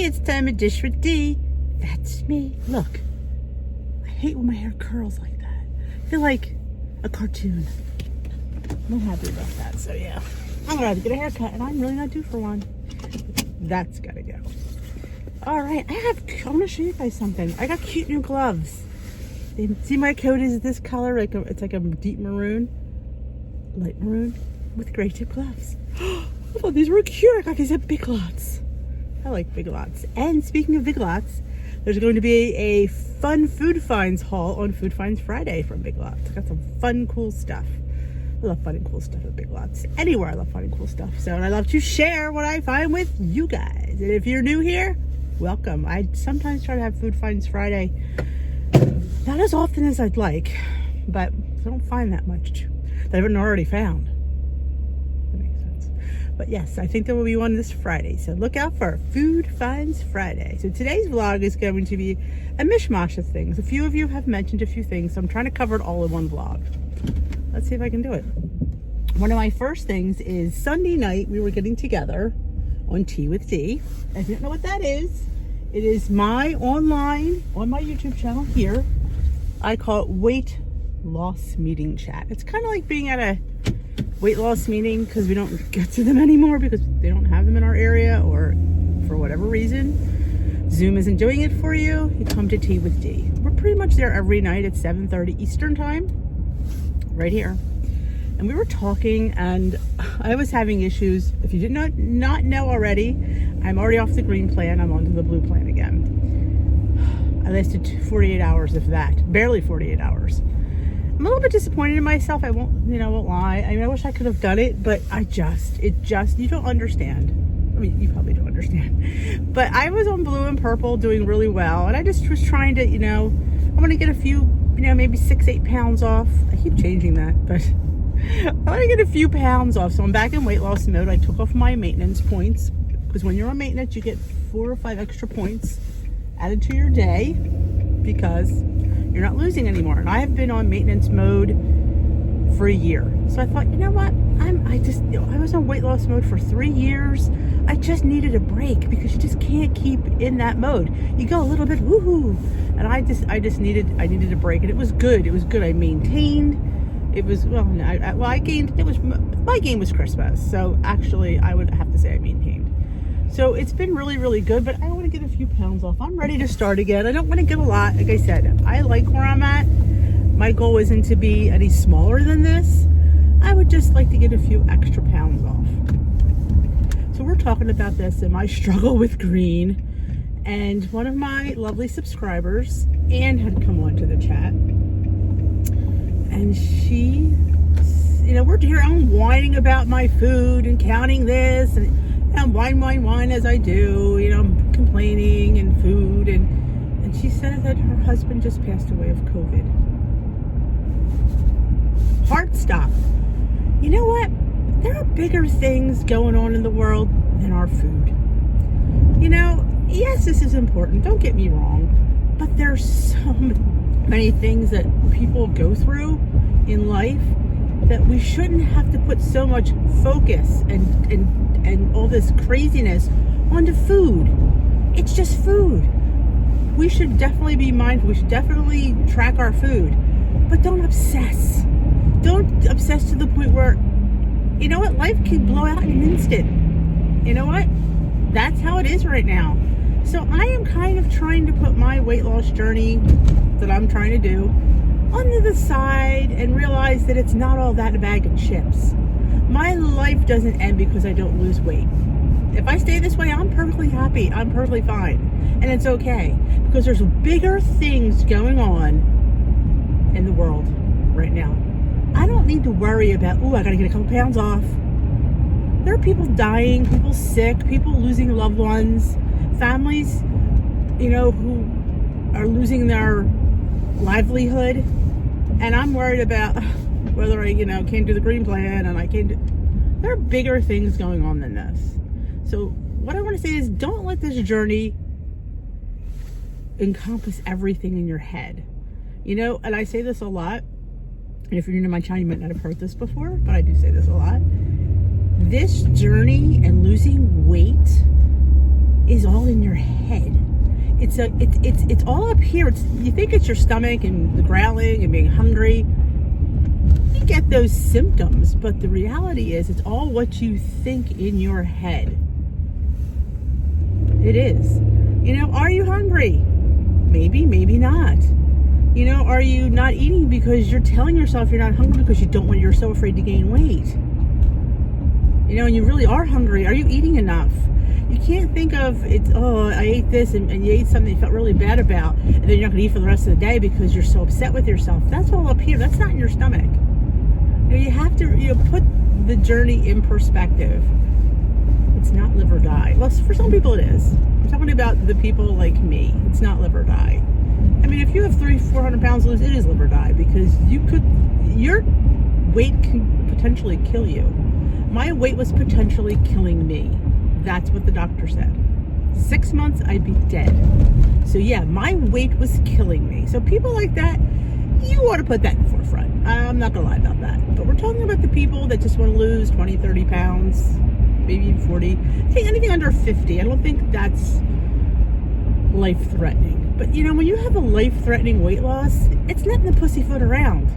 it's time to dish with D. That's me. Look, I hate when my hair curls like that. I feel like a cartoon. I'm not happy about that, so yeah. I'm gonna have to get a haircut, and I'm really not due for one. That's gotta go. All right, I want to show you guys something. I got cute new gloves. See, my coat is this color, it's like a deep maroon, light maroon, with gray tip gloves. I thought these were cute. I got these at Big Lots. I like Big Lots. And speaking of Big Lots, there's going to be a fun food finds haul on Food Finds Friday from Big Lots. I got some fun, cool stuff. I love fun and cool stuff at Big Lots. Anywhere I love fun and cool stuff. So, and I love to share what I find with you guys. And if you're new here, welcome. I sometimes try to have Food Finds Friday. Not as often as I'd like, but I don't find that much that I haven't already found. That makes sense. But yes, I think there will be one this Friday. So look out for Food Finds Friday. So today's vlog is going to be a mishmash of things. A few of you have mentioned a few things, so I'm trying to cover it all in one vlog. Let's see if I can do it. One of my first things is Sunday night we were getting together on Tea with D. If you don't know what that is, it is my online, on my YouTube channel here, I call it weight loss meeting chat. It's kind of like being at a weight loss meeting because we don't get to them anymore because they don't have them in our area or for whatever reason. Zoom isn't doing it for you. You come to Tea with D. We're pretty much there every night at 7:30 Eastern time, right here. And we were talking and I was having issues. If you did not know already, I'm already off the green plan. I'm onto the blue plan again. I lasted 48 hours, if that. Barely 48 hours. I'm a little bit disappointed in myself. I won't lie. I mean, I wish I could have done it, but you don't understand. I mean, you probably don't understand. But I was on blue and purple doing really well. And I just was trying to, I want to get a few, maybe 6-8 pounds off. I keep changing that, but I want to get a few pounds off. So I'm back in weight loss mode. I took off my maintenance points because when you're on maintenance, you get 4 or 5 extra points added to your day because you're not losing anymore. And I have been on maintenance mode for a year. So I thought, you know what? I was on weight loss mode for 3 years. I just needed a break because you just can't keep in that mode. You go a little bit woohoo. And I needed a break. And it was good. It was good. I maintained. It was, my gain was Christmas. So actually I would have to say I maintained. So it's been really, really good, but I want to get a few pounds off. I'm ready to start again. I don't want to get a lot. Like I said, I like where I'm at. My goal isn't to be any smaller than this. I would just like to get a few extra pounds off. So we're talking about this and my struggle with green. And one of my lovely subscribers, Anne, had come on to the chat. And she, we're here, I'm whining about my food and counting this and whine as I do, I'm complaining and food and she said that her husband just passed away of COVID. Heart stop. You know what? There are bigger things going on in the world than our food. Yes, this is important, don't get me wrong, but there's so many things that people go through in life that we shouldn't have to put so much focus and all this craziness onto food. It's just food. We should definitely be mindful. We should definitely track our food. But don't obsess. Don't obsess to the point where, life can blow out in an instant. You know what? That's how it is right now. So I am kind of trying to put my weight loss journey that I'm trying to do onto the side and realize that it's not all that a bag of chips. My life doesn't end because I don't lose weight. If I stay this way, I'm perfectly happy. I'm perfectly fine. And it's okay because there's bigger things going on in the world right now. I don't need to worry about, I gotta get a couple pounds off. There are people dying, people sick, people losing loved ones, families, who are losing their livelihood. And I'm worried about whether I, can't do the green plan and I can't do... There are bigger things going on than this. So what I want to say is don't let this journey encompass everything in your head. And I say this a lot. And if you're new to my channel, you might not have heard this before, but I do say this a lot. This journey and losing weight is all in your head. It's all up here. You think it's your stomach and the growling and being hungry. You get those symptoms, but the reality is it's all what you think in your head. It is. Are you hungry? Maybe, maybe not. Are you not eating because you're telling yourself you're not hungry because you're so afraid to gain weight? And you really are hungry. Are you eating enough? You can't think of I ate this and you ate something you felt really bad about, and then you're not going to eat for the rest of the day because you're so upset with yourself. That's all up here. That's not in your stomach. You have to put the journey in perspective. It's not live or die. Well, for some people it is. I'm talking about the people like me. It's not live or die. I mean, if you have 300-400 pounds to lose, it is live or die, because your weight can potentially kill you. My weight was potentially killing me. That's what the doctor said. 6 months, I'd be dead. So yeah, my weight was killing me. So people like that, you want to put that in the forefront. I'm not going to lie about that. But we're talking about the people that just want to lose 20, 30 pounds, maybe even 40. I think anything under 50, I don't think that's life-threatening. But when you have a life-threatening weight loss, it's nothing to pussyfoot around.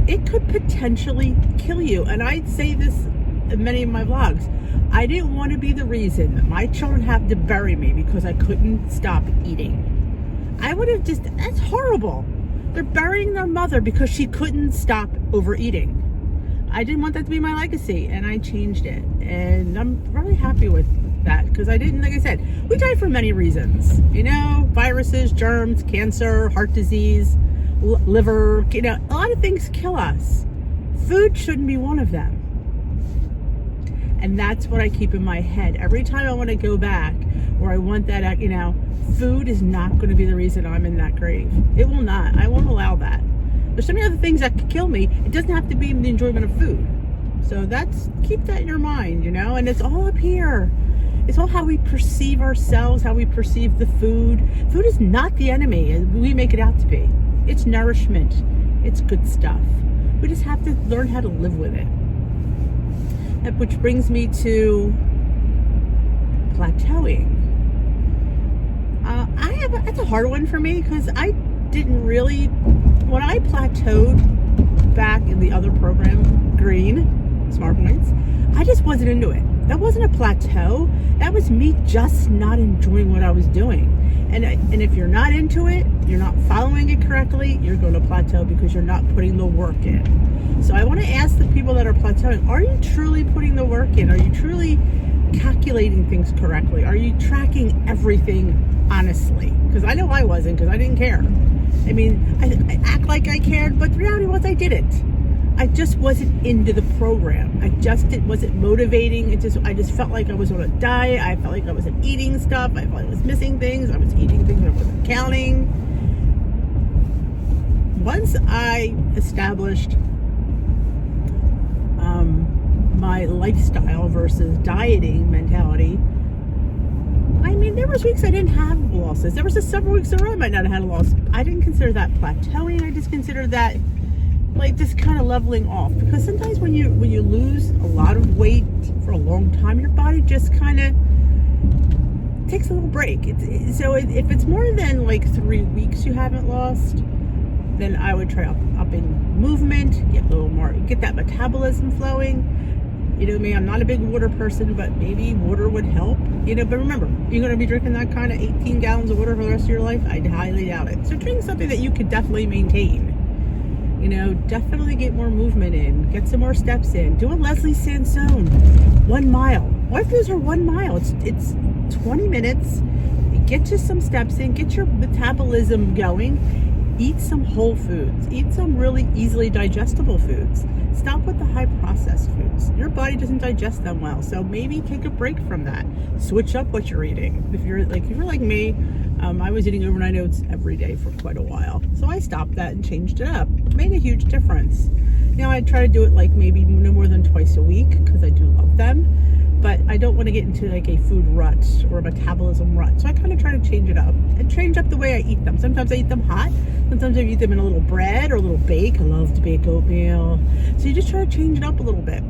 It could potentially kill you. And I say this in many of my vlogs. I didn't want to be the reason that my children have to bury me because I couldn't stop eating. I would have that's horrible. They're burying their mother because she couldn't stop overeating. I didn't want that to be my legacy, and I changed it. And I'm really happy with that, because I didn't, like I said, we die for many reasons. Viruses, germs, cancer, heart disease, liver, a lot of things kill us. Food shouldn't be one of them. And that's what I keep in my head. Every time I want to go back, or I want that, food is not going to be the reason I'm in that grave. It will not. I won't allow that. There's so many other things that could kill me. It doesn't have to be the enjoyment of food. So keep that in your mind, and it's all up here. It's all how we perceive ourselves, how we perceive the food. Food is not the enemy as we make it out to be. It's nourishment. It's good stuff. We just have to learn how to live with it. Which brings me to plateauing. That's a hard one for me, because I didn't really, when I plateaued back in the other program, Green, Smart Points, I just wasn't into it. That wasn't a plateau. That was me just not enjoying what I was doing. And if you're not into it, you're not following it correctly, you're going to plateau because you're not putting the work in. So I want to ask the people that are plateauing, are you truly putting the work in? Are you truly calculating things correctly? Are you tracking everything honestly? Because I know I wasn't, because I didn't care. I mean, I act like I cared, but the reality was I didn't. I just wasn't into the program. It wasn't motivating. I just felt like I was on a diet. I felt like I wasn't eating stuff. I felt like I was missing things. I was eating things I wasn't counting. Once I established my lifestyle versus dieting mentality, I mean, there was weeks I didn't have losses. There was just several weeks in a row I might not have had a loss. I didn't consider that plateauing. I just considered that just kind of leveling off, because sometimes when you lose a lot of weight for a long time, your body just kind of takes a little break. So if it's more than 3 weeks you haven't lost, then I would try upping movement, get a little more, get that metabolism flowing. Me, I'm not a big water person, but maybe water would help. But remember, you're going to be drinking that kind of 18 gallons of water for the rest of your life? I highly doubt it. So drink something that you could definitely maintain. Definitely get more movement in, get some more steps in. Do a Leslie Sansone 1 mile. What if those are 1 mile? It's 20 minutes. Get you some steps in, get your metabolism going. Eat some whole foods. Eat some really easily digestible foods. Stop with the high processed foods. Your body doesn't digest them well, so maybe take a break from that. Switch up what you're eating. If you're like me, I was eating overnight oats every day for quite a while. So I stopped that and changed it up. It made a huge difference. Now I try to do it maybe no more than twice a week, because I do love them. But I don't want to get into a food rut or a metabolism rut. So I kind of try to change it up and change up the way I eat them. Sometimes I eat them hot. Sometimes I eat them in a little bread or a little bake. I love to bake oatmeal. So you just try to change it up a little bit.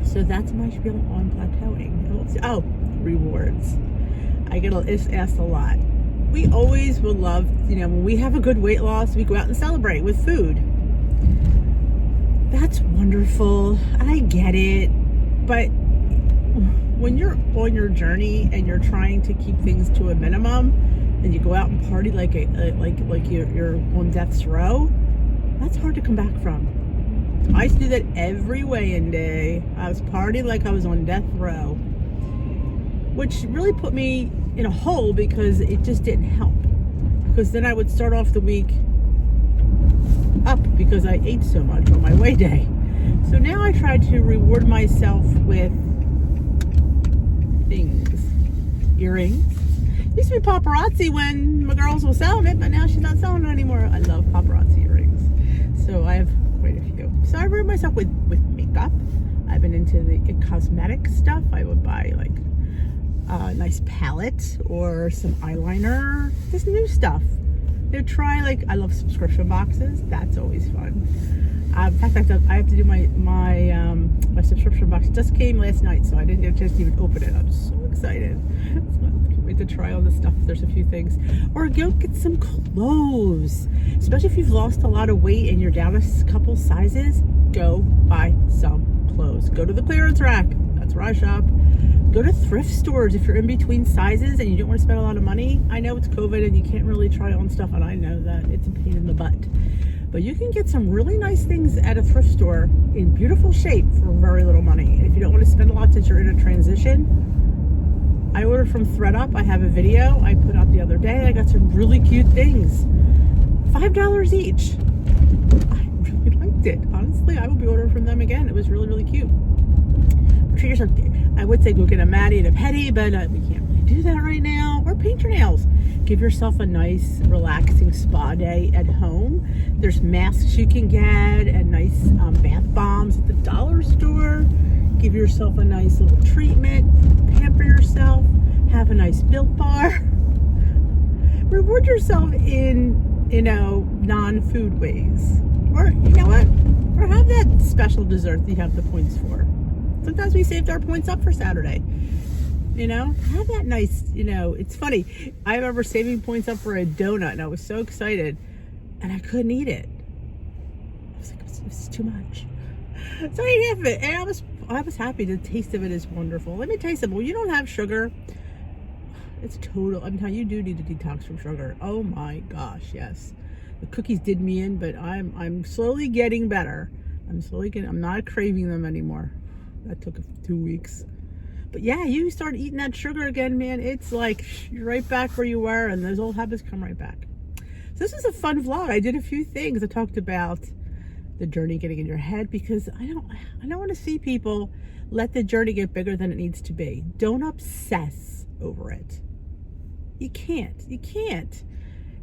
So that's my spiel on plateauing. Oh, rewards. I get asked a lot. We always will love, when we have a good weight loss, we go out and celebrate with food. That's wonderful. I get it. But when you're on your journey and you're trying to keep things to a minimum, and you go out and party like you're on death's row, that's hard to come back from. I used to do that every weigh-in day. I was partying like I was on death row, which really put me in a hole because it just didn't help. Because then I would start off the week up because I ate so much on my weigh day. So now I try to reward myself with things. Earrings. Used to be paparazzi when my girls were selling it, but now she's not selling it anymore. I love paparazzi earrings. So I have quite a few. So I reward myself with makeup. I've been into the cosmetic stuff. I would buy like a nice palette or some eyeliner. This new stuff. Try I love subscription boxes. That's always fun. In fact, I have to do my subscription box. It just came last night, so I didn't get a chance to even open it. I'm so excited. So I can't wait to try all this stuff. There's a few things. Or go get some clothes. Especially if you've lost a lot of weight and you're down a couple sizes, go buy some clothes. Go to the clearance rack. That's where I shop. Go to thrift stores if you're in between sizes and you don't want to spend a lot of money. I know it's COVID and you can't really try on stuff, and I know that it's a pain in the butt. But you can get some really nice things at a thrift store in beautiful shape for very little money. And if you don't want to spend a lot since you're in a transition, I ordered from FRUT. I have a video I put up the other day. I got some really cute things. $5 each. I really liked it. Honestly, I will be ordering from them again. It was really, really cute. Treat yourself. I would say go get a Maddie and a Petty, but we can't really do that right now. Or paint your nails. Give yourself a nice, relaxing spa day at home. There's masks you can get and nice bath bombs at the dollar store. Give yourself a nice little treatment. Pamper yourself. Have a nice Built Bar. Reward yourself in, non-food ways. Or, you know what? Or have that special dessert that you have the points for. Sometimes we saved our points up for Saturday. Have that nice, it's funny. I remember saving points up for a donut and I was so excited and I couldn't eat it. I was like, it was too much. So I ate half of it and I was happy. The taste of it is wonderful. Let me tell you something. When you don't have sugar, it's total. I'm telling you, you do need to detox from sugar. Oh my gosh, yes. The cookies did me in, but I'm slowly getting better. I'm not craving them anymore. That took 2 weeks. But yeah, you start eating that sugar again, man. It's like you're right back where you were, and those old habits come right back. So this was a fun vlog. I did a few things. I talked about the journey getting in your head because I don't want to see people let the journey get bigger than it needs to be. Don't obsess over it. You can't.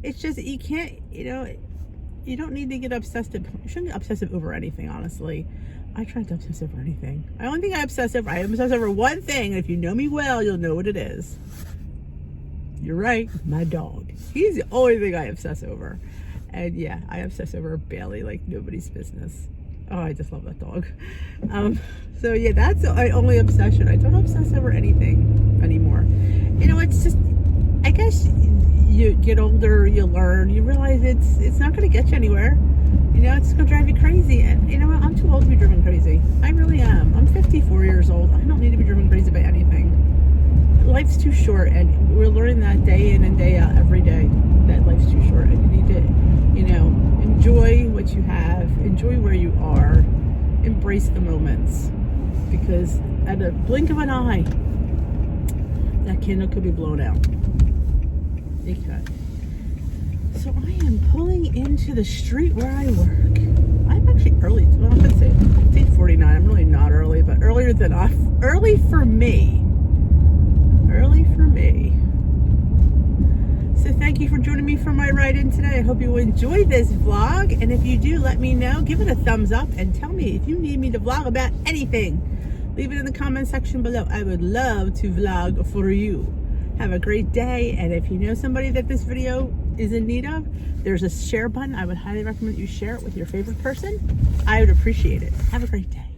It's just you can't. You don't need to get obsessive. You shouldn't get obsessive over anything, honestly. I try not to obsess over anything. The only thing I obsess over one thing, and if you know me well, you'll know what it is. You're right, my dog. He's the only thing I obsess over. And yeah, I obsess over Bailey like nobody's business. Oh, I just love that dog. So yeah, that's my only obsession. I don't obsess over anything anymore. It's just, I guess you get older, you learn, you realize it's not going to get you anywhere. It's going to drive you crazy. And I'm too old to be driven crazy. I really am. I'm 54 years old. I don't need to be driven crazy by anything. Life's too short, and we're learning that day in and day out every day that life's too short, and you need to, enjoy what you have, enjoy where you are, embrace the moments, because at a blink of an eye, that candle could be blown out. It could. So I am pulling into the street where I work. I'm actually early. Well, I should say it's 8:49. I'm really not early, but early for me. Early for me. So thank you for joining me for my ride in today. I hope you enjoyed this vlog, and if you do, let me know. Give it a thumbs up and tell me if you need me to vlog about anything. Leave it in the comment section below. I would love to vlog for you. Have a great day, and if you know somebody that this video is in need of, there's a share button. I would highly recommend you share it with your favorite person. I would appreciate it. Have a great day.